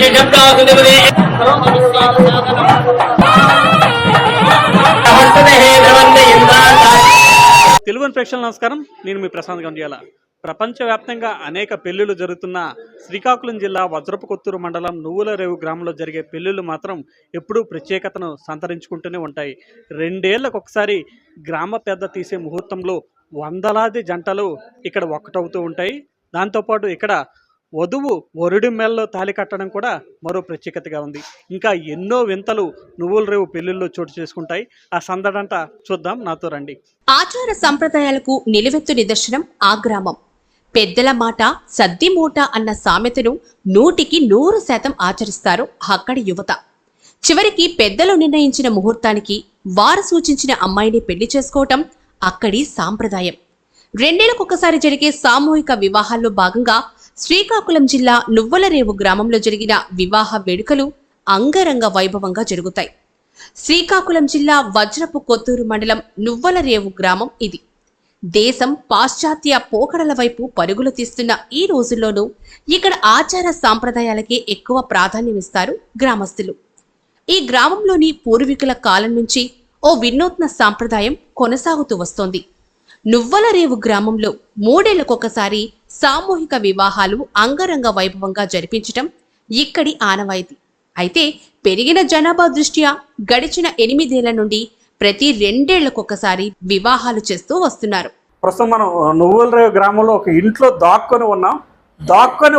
తెలుగు ప్రేక్షకులకు నమస్కారం. నేను మీ ప్రశాంత్ గండియాల. ప్రపంచవ్యాప్తంగా అనేక పెళ్లిళ్లు జరుగుతున్న శ్రీకాకుళం జిల్లా వజ్రపు కొత్తూరు మండలం నువ్వుల రేవు గ్రామంలో జరిగే పెళ్లిళ్లు మాత్రం ఎప్పుడూ ప్రత్యేకతను సంతరించుకుంటూనే ఉంటాయి. 2 ఏళ్లకు ఒకసారి గ్రామ పెద్ద తీసే ముహూర్తంలో వందలాది జంటలు ఇక్కడ ఒక్కటవుతూ ఉంటాయి. దాంతోపాటు ఇక్కడ వధువు వరుడి మెల్లో తాళి కట్టడం కూడా మరో ప్రత్యేకతగా ఉంది. ఇంకా ఎన్నో వింతలు నువ్వుల రేవు పెళ్లిళ్ళు చోటు చేసుకుంటాయి. ఆ సందడంతా చూద్దాం, నాతో రండి. ఆచార సంప్రదాయాలకు నిలువెత్తు నిదర్శనం ఆ గ్రామం. పెద్దల మాట సద్ది మూట అన్న సామెతను 100% ఆచరిస్తారు అక్కడి యువత. చివరికి పెద్దలు నిర్ణయించిన ముహూర్తానికి వారు సూచించిన అమ్మాయిని పెళ్లి చేసుకోవటం అక్కడి సాంప్రదాయం. 2 ఏళ్లకొకసారి జరిగే సామూహిక వివాహాల్లో భాగంగా శ్రీకాకుళం జిల్లా నువ్వుల రేవు గ్రామంలో జరిగిన వివాహ వేడుకలు అంగరంగ వైభవంగా జరుగుతాయి. శ్రీకాకుళం జిల్లా వజ్రపు కొత్తూరు మండలం నువ్వుల రేవు గ్రామం ఇది. దేశం పాశ్చాత్య పోకడల వైపు పరుగులు తీస్తున్న ఈ రోజుల్లోనూ ఇక్కడ ఆచార సాంప్రదాయాలకే ఎక్కువ ప్రాధాన్యమిస్తారు గ్రామస్తులు. ఈ గ్రామంలోని పూర్వీకుల కాలం నుంచి ఓ వినూత్న సాంప్రదాయం కొనసాగుతూ వస్తోంది. నువ్వుల రేవు గ్రామంలో 3 ఏళ్లకొకసారి సామూహిక వివాహాలు అంగరంగ వైభవంగా జరిపించటం ఇక్కడి ఆనవాయితీ. అయితే పెరిగిన జనాభా దృష్ట్యా గడిచిన 8 ఏళ్ల నుండి ప్రతి 2 ఏళ్లకొకసారి వివాహాలు చేస్తూ వస్తున్నారు. ప్రస్తుతం మనం నువ్వుల రేవు గ్రామంలో ఒక ఇంట్లో దాక్కొని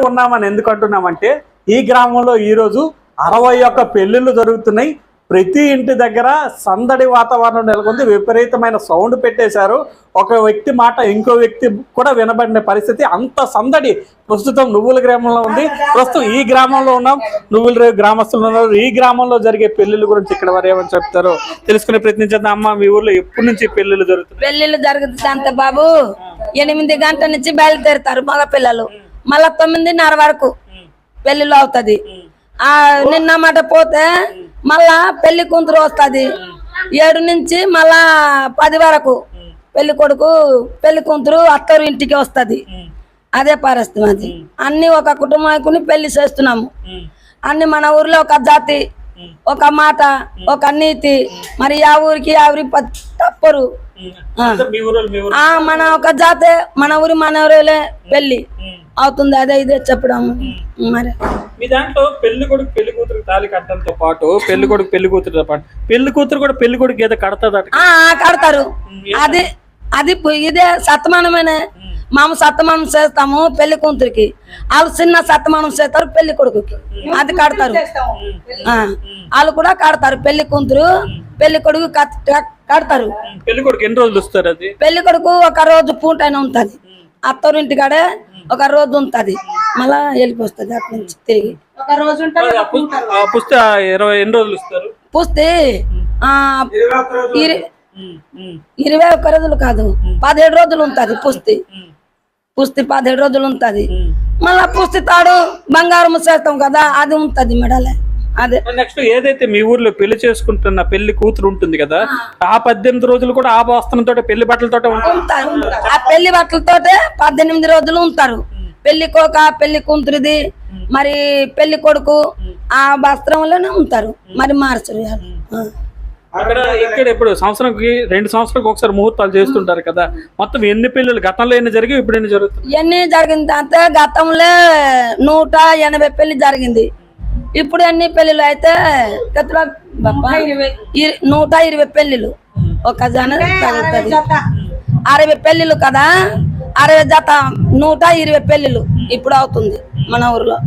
ఉన్నామని ఎందుకు అంటున్నామంటే, ఈ గ్రామంలో ఈరోజు 61 పెళ్లిళ్ళు జరుగుతున్నాయి. ప్రతి ఇంటి దగ్గర సందడి వాతావరణం నెలకొంది. విపరీతమైన సౌండ్ పెట్టేశారు. ఒక వ్యక్తి మాట ఇంకో వ్యక్తి కూడా వినబడిన పరిస్థితి, అంత సందడి ప్రస్తుతం నువ్వుల గ్రామంలో ఉంది. ప్రస్తుతం ఈ గ్రామంలో ఉన్నాం, నువ్వుల రేవు గ్రామస్తులు ఉన్నారు. ఈ గ్రామంలో జరిగే పెళ్లిళ్ళ గురించి ఇక్కడ వారు ఏమని చెప్తారో తెలుసుకునే ప్రయత్నించేద్దాం. అమ్మ, మీ ఊర్లో ఎప్పటి నుంచి పెళ్లిళ్ళు జరుగుతుంది? పెళ్లిళ్ళు జరుగుతుంది అంత బాబు. 8 గంటల నుంచి బయలుదేరుతారు మగ పిల్లలు. మళ్ళా 9:30 వరకు పెళ్లిళ్ళు అవుతుంది. నిన్న మాట పోతే మళ్ళా పెళ్లి కూతురు వస్తుంది. 7 నుంచి మళ్ళా 10 వరకు పెళ్లి కొడుకు పెళ్లి కూతురు అత్తరు ఇంటికి వస్తుంది. అదే పరిస్థితి అది. అన్ని ఒక కుటుంబానికి పెళ్లి చేస్తున్నాము. అన్ని మన ఊర్లో ఒక జాతి, ఒక మాట, ఒక నీతి. మరి ఆ ఊరికి తప్పరు. మన ఒక జాతే, మన ఊరిలే పెళ్లి అవుతుంది. అదే ఇదే చెప్పడం. మరి మీ దాంట్లో పెళ్లి కొడుకు పెళ్లి కూతురు తాళి కట్టడంతో పాటు పెళ్లి కొడుకు పెళ్లి కూతురుతో పాటు పెళ్లి కూతురు కూడా పెళ్లి కొడుకు ఏదో కడతారు. అది అది ఇదే సత్మానమేనే. మేము సత్మానం చేస్తాము పెళ్లి కూతురికి, వాళ్ళు చిన్న సత్మానం చేస్తారు పెళ్లి కొడుకుకి. అది కడతారు. వాళ్ళు కూడా కడతారు. పెళ్లి కూతురు పెళ్లి కొడుకు కడతారు. పెళ్లి కొడుకు ఎన్ని రోజులు వస్తారు? అది పెళ్లి కొడుకు ఒక రోజు పూట అయినా ఉంటది. అత్తరు ఇంటికాడే ఒక రోజు ఉంటది. మళ్ళా వెళ్ళిపోతుంది అక్కడి నుంచి తిరిగి. ఒక రోజు పుస్తే 20 రోజులు ఇస్తారు. పుస్తే 21 రోజులు కాదు, 17 రోజులు ఉంటది. పుస్తే 17 రోజులు ఉంటది. మళ్ళా పుస్తి తాడు బంగారం చేస్తాం కదా, అది ఉంటది మెడలే. అదే నెక్స్ట్ ఏదైతే మీ ఊర్లో పెళ్లి చేసుకుంటున్న పెళ్లి కూతురు ఉంటుంది కదా, ఆ 18 రోజులు కూడా ఆ వస్త్రంతో పెళ్లి బట్టలతో ఉంటారు. ఆ పెళ్లి బట్టలతో 18 రోజులు ఉంటారు. పెళ్లి కోక పెళ్లి కూతురిది మరి పెళ్లి కొడుకు ఆ వస్త్రంలోనే ఉంటారు. మరి మార్చరు. ఇక్కడ ఇప్పుడు సంవత్సరానికి 2 సంవత్సరాలకు ఒకసారి ముహూర్తాలు చేస్తుంటారు కదా, మొత్తం ఎన్ని పెళ్లిళ్ళు గతంలో ఎన్ని జరిగి ఇప్పుడు ఎన్ని జరుగుతుంది? ఎన్ని జరిగింది అంటే గతంలో 180 పెళ్లి జరిగింది. ఇప్పుడు ఎన్ని పెళ్లిళ్ళు అయితే 120 పెళ్లిళ్ళు. ఒక జన 60 పెళ్లిళ్ళు కదా, 60 జత 120 పెళ్లిళ్ళు ఇప్పుడు అవుతుంది మన ఊర్లో.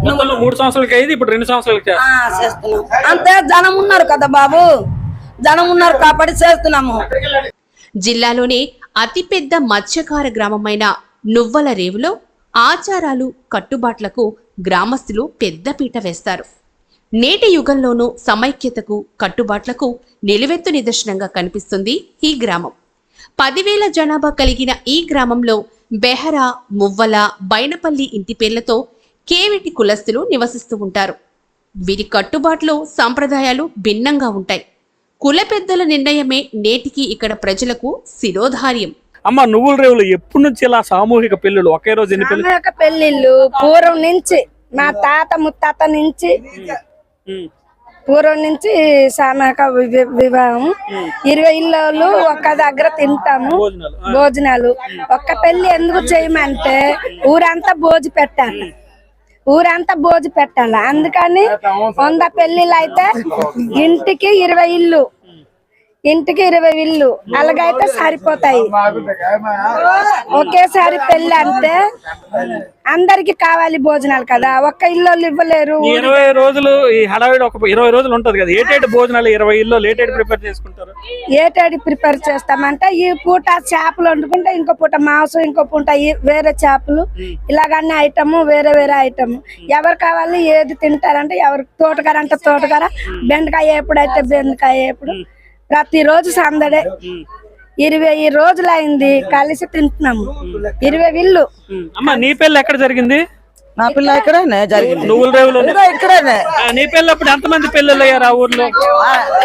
3 సంవత్సరాలకి అయింది, ఇప్పుడు 2 సంవత్సరాలకి చేస్తున్నాం. అంతే జనం ఉన్నారు కదా బాబు, జనం ఉన్నారు కాబట్టి చేస్తున్నాము. జిల్లాలోనే అతిపెద్ద మత్స్యకార గ్రామమైన నువ్వుల రేవులో ఆచారాలు కట్టుబాట్లకు గ్రామస్తులు పెద్దపీట వేస్తారు. నేటి యుగంలోనూ సమైక్యతకు కట్టుబాట్లకు నిలువెత్తు నిదర్శనంగా కనిపిస్తుంది ఈ గ్రామం. 10,000 జనాభా కలిగిన ఈ గ్రామంలో బెహరా, మువ్వల, బైనపల్లి ఇంటి పేర్లతో కేవిటి కులస్తులు నివసిస్తూ ఉంటారు. వీరి కట్టుబాట్లు సంప్రదాయాలు భిన్నంగా ఉంటాయి. కుల పెద్దల నిర్ణయమే నేటికి ఇక్కడ ప్రజలకు శిరోధార్యం. అమ్మ, నువ్వుల రేవులో ఎప్పటి నుంచి ఇలా సామూహిక పెళ్లిళ్ళు ఒకే రోజు ఎన్ని పెళ్లిళ్ళు పూర్వం నుంచి మా తాత ముత్తాత నుంచి ఉమ్, పూర్వం నుంచి సామూహిక వివాహం 20 ఇళ్ళు ఒక్క దగ్గర తింటాము భోజనాలు భోజనాలు. ఒక్క పెళ్లి ఎందుకు చేయమంటే ఊరంతా భోజు పెట్టాలి, ఊరంతా భోజు పెట్టాలి. అందుకని 100 పెళ్లిళ్ళు అయితే ఇంటికి 20 ఇళ్ళు, ఇంటికి 20 ఇళ్ళు అలాగైతే సరిపోతాయి. ఒకేసారి పెళ్లి అంటే అందరికి కావాలి భోజనాలు కదా, ఒక్క ఇల్లు ఇవ్వలేరు. ఈ 20 రోజులు ఈ హడావిడి ఒక 20 రోజులు ఉంటది కదా, ఏటేటి భోజనాలు 20 ఇళ్ళు ఏటేటి ప్రిపేర్ చేసుకుంటారు? ఏటేడి ప్రిపేర్ చేస్తామంటే ఈ పూట చేపలు వండుకుంటే ఇంకో పూట మాంసం, ఇంకో పూట వేరే చేపలు, ఇలాగన్నీ ఐటమ్ వేరే వేరే ఐటమ్. ఎవరు కావాలి ఏది తింటారంటే ఎవరు తోటకూర అంటే తోటకూర, బెండకాయ ఎప్పుడైతే బెండకాయ ఎప్పుడు. ప్రతిరోజు సందడే 20 రోజులు అయింది కలిసి తింటున్నాము. 20 ఇళ్ళు. అమ్మ నీ పెళ్లి ఎక్కడ జరిగింది? నా పిల్ల ఇక్కడనే జరిగింది, నువ్వుల రేవులో ఇక్కడనే. నీ పెళ్ళి అప్పుడు ఎంతమంది పెళ్ళిళ్ళు అయ్యారు ఆ ఊర్లో?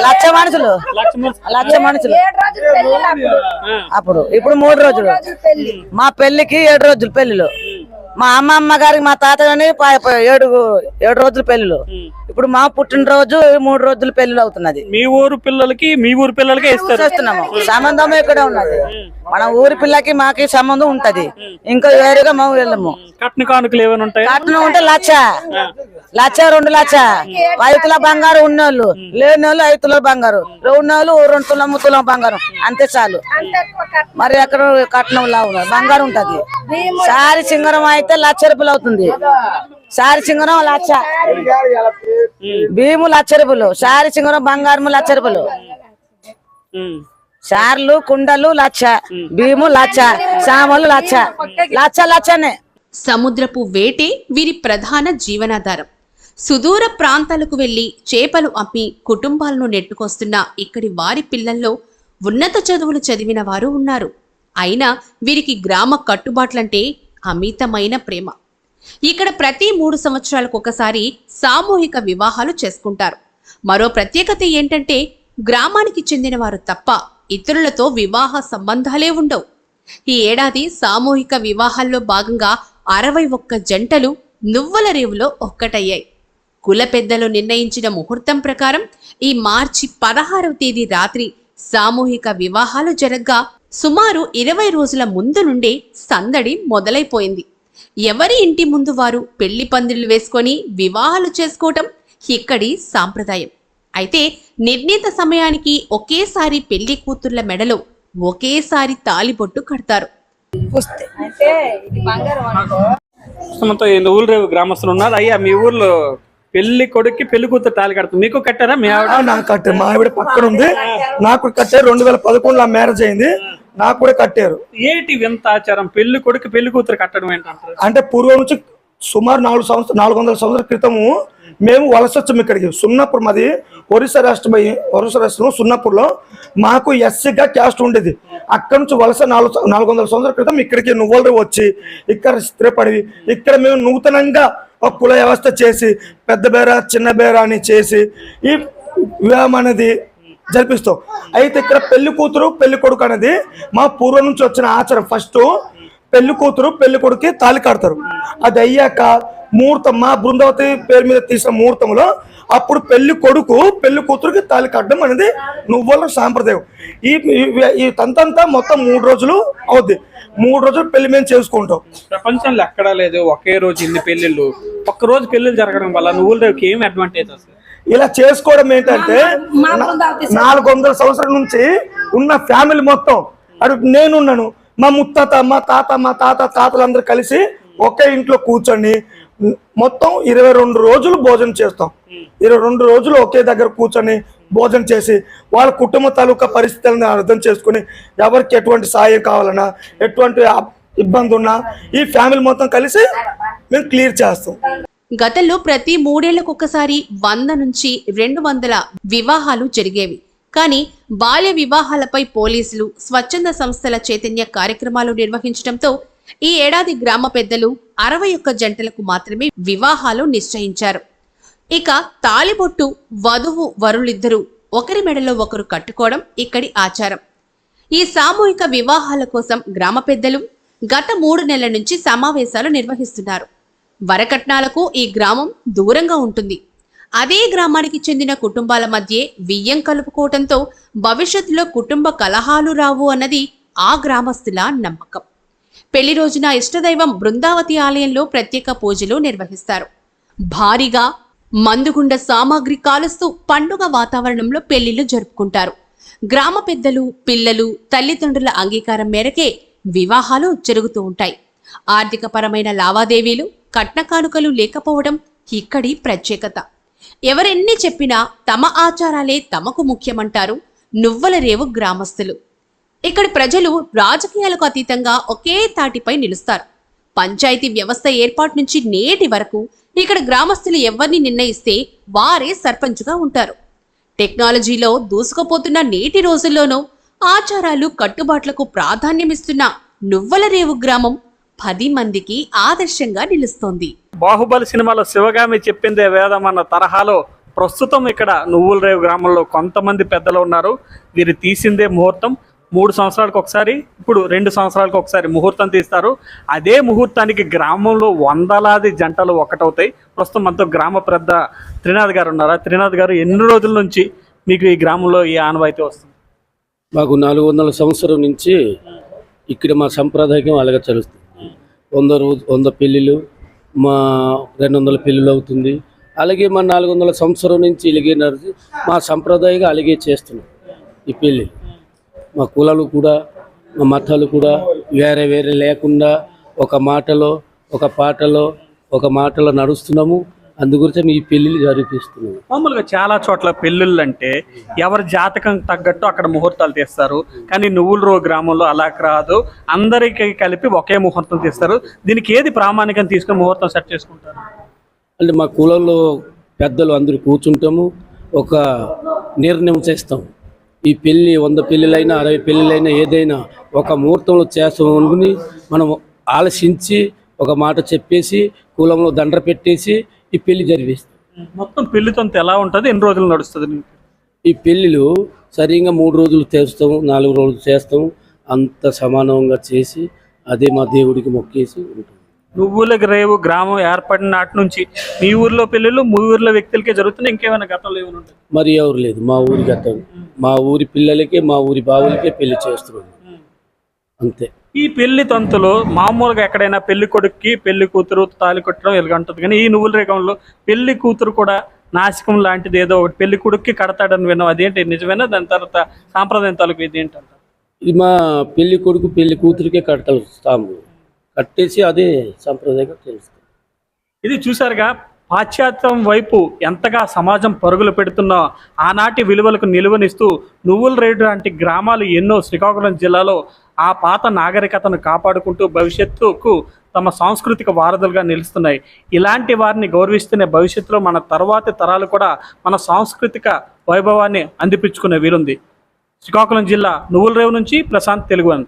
1,00,000 మనుషులు, లక్ష మంది. 1,00,000 మనుషులు 7 రోజులు పెళ్లి అప్పుడు. అప్పుడు. ఇప్పుడు 3 రోజులు. పెళ్లి మా పెళ్లికి 7 రోజులు పెళ్లిలు. మా అమ్మ గారికి మా తాత గాని 7 రోజులు పెళ్లిలు. ఇప్పుడు మా పుట్టినరోజు 3 రోజులు పెళ్లిలు అవుతున్నది. మీ ఊరు పిల్లలకి మీ ఊరు పిల్లలకే ఇస్తారు. చేస్తున్నాము, సంబంధం ఇక్కడే ఉన్నది. మన ఊరి పిల్లకి మాకి సంబంధం ఉంటది, ఇంకా వేరుగా మేము వెళ్ళము. కట్న కానుకలు ఏమైనా ఉంటాయి? కట్నం ఉంటే 1,00,000, 2 లక్ష. 5 తులాల బంగారు ఉన్నోళ్ళు, లేని వాళ్ళు 5 తులాల బంగారు, ఉన్నోళ్ళు 2 తులం 3 తులం బంగారం అంతే చాలు. మరి ఎక్కడ కట్నం లావు బంగారం ఉంటది. సారి సింగరం అయితే 1,00,000 రూపాయలు అవుతుంది. సారి సింగరం 1,00,000, భీము 1,00,000 రూపాయలు, సారి సింగరం బంగారం 1,00,000 రూపాయలు. సార్లు కుండలు 1,00,000, భీము 1,00,000, సామలు 1,00,000. సముద్రపు వేటే వీరి ప్రధాన జీవనాధారం. సుదూర ప్రాంతాలకు వెళ్లి చేపలు అమ్మి కుటుంబాలను నెట్టుకొస్తున్న ఇక్కడి వారి పిల్లల్లో ఉన్నత చదువులు చదివిన వారు ఉన్నారు. అయినా వీరికి గ్రామ కట్టుబాట్లంటే అమితమైన ప్రేమ. ఇక్కడ ప్రతి 3 సంవత్సరాలకు ఒకసారి సామూహిక వివాహాలు చేసుకుంటారు. మరో ప్రత్యేకత ఏంటంటే గ్రామానికి చెందిన వారు తప్ప ఇతరులతో వివాహ సంబంధాలే ఉండవు. ఈ ఏడాది సామూహిక వివాహాల్లో భాగంగా 61 జంటలు నువ్వుల రేవులో ఒక్కటయ్యాయి. కుల పెద్దలు నిర్ణయించిన ముహూర్తం ప్రకారం ఈ మార్చి 16వ తేదీ రాత్రి సామూహిక వివాహాలు జరగ్గా సుమారు 20 రోజుల ముందు నుండే సందడి మొదలైపోయింది. ఎవరి ఇంటి ముందు వారు పెళ్లి పందిళ్లు వేసుకొని వివాహాలు చేసుకోవటం ఇక్కడి సాంప్రదాయం. అయితే నిర్ణీత సమయానికి ఒకేసారి పెళ్లి కూతుర్ల మెడలో ఒకేసారి తాలిబొట్టు కడతారు. నువ్వుల రేవు గ్రామస్తులు ఉన్నారు. అయ్యా మీ ఊర్లో పెళ్లి కొడుక్కి పెళ్లి కూతురు తాళి కడుతుంది, మీకు కట్టారా? మీ ఆవిడ? నాకు కట్టారు, మా ఆవిడ పక్కన ఉంది, నాకు కట్టారు. 2011లో మ్యారేజ్ అయింది, నాకు కూడా కట్టారు. ఏంటి వింత ఆచారం పెళ్లి కొడుకు పెళ్లి కూతురు కట్టడం ఏంటంటారు? అంటే పూర్వం నుంచి సుమారు 400 సంవత్సరాల క్రితము మేము వలస వచ్చాము ఇక్కడికి. సున్నపూర్, మాది ఒరిస్సా రాష్ట్రం సున్నపూర్లో మాకు ఎస్సీగా క్యాస్ట్ ఉండేది. అక్కడ నుంచి వలస 400 సంవత్సరాల క్రితం ఇక్కడికి నువ్వులు వచ్చి ఇక్కడ స్థిరపడి ఇక్కడ మేము నూతనంగా ఒక కుల వ్యవస్థ చేసి పెద్ద బేర చిన్న బేర అని చేసి ఈ వివాహం అనేది జరిపిస్తాం. అయితే ఇక్కడ పెళ్లి కూతురు పెళ్లి కొడుకు అనేది మా పూర్వం నుంచి వచ్చిన ఆచారం. ఫస్ట్ పెళ్లి కూతురు పెళ్లి కొడుకు తాళి కడతారు. అది అయ్యాక ముహూర్తం, మా బృందావతి పేరు మీద తీసిన ముహూర్తంలో అప్పుడు పెళ్లి కొడుకు పెళ్లి కూతురుకి తాళి కట్టడం అనేది నువ్వుల సాంప్రదాయం. ఈ తంతంతా మొత్తం 3 రోజులు అవుద్ది. 3 రోజులు పెళ్లి మేము చేసుకుంటాం. ప్రపంచంలో ఎక్కడా లేదు ఒకే రోజు ఇన్ని పెళ్లిళ్ళు. ఒక్క రోజు పెళ్లిళ్ళు జరగడం వల్ల నువ్వుల రేవుకి ఏం అడ్వాంటేజ్ అసలు? ఇలా చేసుకోవడం ఏంటంటే 400 సంవత్సరాల నుంచి ఉన్న ఫ్యామిలీ మొత్తం అటు నేనున్నాను, మా ముత్తాత మా తాతలందరూ కలిసి ఒకే ఇంట్లో కూర్చొని మొత్తం 22 రోజులు భోజనం చేస్తాం. 22 రోజులు ఒకే దగ్గర కూర్చొని భోజనం చేసి వాళ్ళ కుటుంబ తాలూకా పరిస్థితులను అర్థం చేసుకుని ఎవరికి ఎటువంటి సాయం కావాలన్నా ఎటువంటి ఇబ్బంది ఉన్నా ఈ ఫ్యామిలీ మొత్తం కలిసి మేము క్లియర్ చేస్తాం. గతంలో ప్రతి 3 ఏళ్లకొకసారి 100 నుంచి 200 వివాహాలు జరిగేవి. కానీ బాల్య వివాహాలపై పోలీసులు, స్వచ్ఛంద సంస్థల చైతన్య కార్యక్రమాలు నిర్వహించడంతో ఈ ఏడాది గ్రామ పెద్దలు 61 జంటలకు మాత్రమే వివాహాలు నిశ్చయించారు. ఇక తాళిబొట్టు వధువు వరులిద్దరూ ఒకరి మెడలో ఒకరు కట్టుకోవడం ఇక్కడి ఆచారం. ఈ సామూహిక వివాహాల కోసం గ్రామ పెద్దలు గత 3 నెలల నుంచి సమావేశాలు నిర్వహిస్తున్నారు. వరకట్నాలకు ఈ గ్రామం దూరంగా ఉంటుంది. అదే గ్రామానికి చెందిన కుటుంబాల మధ్య బియ్యం కలుపుకోవటంతో భవిష్యత్తులో కుటుంబ కలహాలు రావు అన్నది ఆ గ్రామస్తుల నమ్మకం. పెళ్లి రోజున ఇష్టదైవం బృందావతి ఆలయంలో ప్రత్యేక పూజలు నిర్వహిస్తారు. భారీగా మందుగుండ సామాగ్రి కాలుస్తూ పండుగ వాతావరణంలో పెళ్లిళ్లు జరుపుకుంటారు. గ్రామ పెద్దలు, పిల్లలు, తల్లిదండ్రుల అంగీకారం మేరకే వివాహాలు జరుగుతూ ఉంటాయి. ఆర్థికపరమైన లావాదేవీలు, కట్న కానుకలు లేకపోవడం ఇక్కడి ప్రత్యేకత. ఎవరెన్ని చెప్పినా తమ ఆచారాలే తమకు ముఖ్యమంటారు నువ్వులరేవు గ్రామస్తులు. ఇక్కడి ప్రజలు రాజకీయాలకు అతీతంగా ఒకే తాటిపై నిలుస్తారు. పంచాయతీ వ్యవస్థ ఏర్పాటు నుంచి నేటి వరకు ఇక్కడ గ్రామస్తులు ఎవరిని నిర్ణయిస్తే వారే సర్పంచ్గా ఉంటారు. టెక్నాలజీలో దూసుకుపోతున్న నేటి రోజుల్లోనూ ఆచారాలు, కట్టుబాట్లకు ప్రాధాన్యమిస్తున్న నువ్వులరేవు గ్రామం 10 మందికి ఆదర్శంగా నిలుస్తోంది. బాహుబలి సినిమాలో శివగామి చెప్పిందే వేదం అన్న తరహాలో ప్రస్తుతం ఇక్కడ నువ్వులరేవు గ్రామంలో కొంతమంది పెద్దలు ఉన్నారు. వీరు తీసిందే ముహూర్తం. 3 సంవత్సరాలకు ఒకసారి, ఇప్పుడు 2 సంవత్సరాలకు ఒకసారి ముహూర్తం తీస్తారు. అదే ముహూర్తానికి గ్రామంలో వందలాది జంటలు ఒకటవుతాయి. ప్రస్తుతం మనతో గ్రామ పెద్ద త్రినాథ్ గారు ఉన్నారు. త్రినాథ్ గారు, ఎన్ని రోజుల నుంచి మీకు ఈ గ్రామంలో ఈ ఆనవాయితీ వస్తుంది? మాకు 400 సంవత్సరం నుంచి ఇక్కడ మా సంప్రదాయం అలాగే చదువుతుంది. 100 పెళ్ళిళ్ళు, మా 200 పెళ్ళిళ్ళు అవుతుంది. అలాగే మా 400 సంవత్సరం నుంచి ఇలాగే నడిచి మా సంప్రదాయంగా అలాగే చేస్తున్నాం ఈ పెళ్ళి. మా కులాలు కూడా, మా మతాలు కూడా వేరే వేరే లేకుండా ఒక మాటలో, ఒక పాటలో, ఒక మాటలో నడుస్తున్నాము. అందుగురించి ఈ పెళ్ళిళ్ళు జరిపిస్తున్నాము. మామూలుగా చాలా చోట్ల పెళ్ళిళ్ళు అంటే ఎవరి జాతకం తగ్గట్టు అక్కడ ముహూర్తాలు తీస్తారు. కానీ నువ్వులరేవు గ్రామంలో అలా కాదు, అందరికీ కలిపి ఒకే ముహూర్తం తీస్తారు. దీనికి ఏది ప్రామాణికం తీసుకుని ముహూర్తం సెట్ చేసుకుంటారు? అంటే మా కులంలో పెద్దలు అందరూ కూర్చుంటాము, ఒక నిర్ణయం చేస్తాం. ఈ పెళ్ళి 100 పెళ్ళిళ్ళైనా 60 పెళ్ళిళ్ళైనా ఏదైనా ఒక ముహూర్తంలో చేస్తాం అనుకుని మనం ఆలోచించి ఒక మాట చెప్పేసి కులంలో దండ పెట్టేసి ఈ పెళ్లి జరిపిస్తాం. మొత్తం పెళ్లితో ఎలా ఉంటుంది? ఎన్ని రోజులు నడుస్తుంది? ఈ పెళ్ళిళ్ళు సరిగ్గా 3 రోజులు చేస్తాము, 4 రోజులు చేస్తాము. అంత సమానంగా చేసి అదే మా దేవుడికి మొక్కేసి ఉంటాం. నువ్వులరేవు గ్రామం ఏర్పడిన నాటి నుంచి మీ ఊర్లో పెళ్ళిళ్ళు మీ ఊర్లో వ్యక్తులకే జరుగుతున్నాయి, ఇంకేమైనా గతంలో ఏమైనా ఉంటాయి? మరి ఎవరు లేదు. మా ఊరి గతం, మా ఊరి పిల్లలకే, మా ఊరి బావులకే పెళ్లి చేస్తున్నాం అంతే. ఈ పెళ్లి తంతులో మామూలుగా ఎక్కడైనా పెళ్లి కొడుక్కి పెళ్లి కూతురు తాళి కొట్టడం ఎలాగంటుంది. కానీ ఈ నువ్వులరేగంలో పెళ్లి కూతురు కూడా నాశకం లాంటిది ఏదో ఒకటి పెళ్లి కొడుక్కి కడతాడని విన్నాం. అదేంటి, నిజమేనా? దాని తర్వాత సాంప్రదాయం తాలూకు ఇది ఏంటంట? ఇది మా పెళ్లి కొడుకు పెళ్లి కూతురికే కడతాము, కట్టేసి అదే సంప్రదాయంగా తెలుస్తుంది. ఇది చూసారుగా, పాశ్చాత్యం వైపు ఎంతగా సమాజం పరుగులు పెడుతున్న ఆనాటి విలువలకు నిలువనిస్తూ నువ్వులరేవు లాంటి గ్రామాలు ఎన్నో శ్రీకాకుళం జిల్లాలో ఆ పాత నాగరికతను కాపాడుకుంటూ భవిష్యత్తుకు తమ సాంస్కృతిక వారధులుగా నిలుస్తున్నాయి. ఇలాంటి వారిని గౌరవిస్తూనే భవిష్యత్తులో మన తర్వాతి తరాలు కూడా మన సాంస్కృతిక వైభవాన్ని అందిపించుకునే వీలుంది. శ్రీకాకుళం జిల్లా నువ్వులరేవు నుంచి ప్రశాంత్, తెలుగు వన్.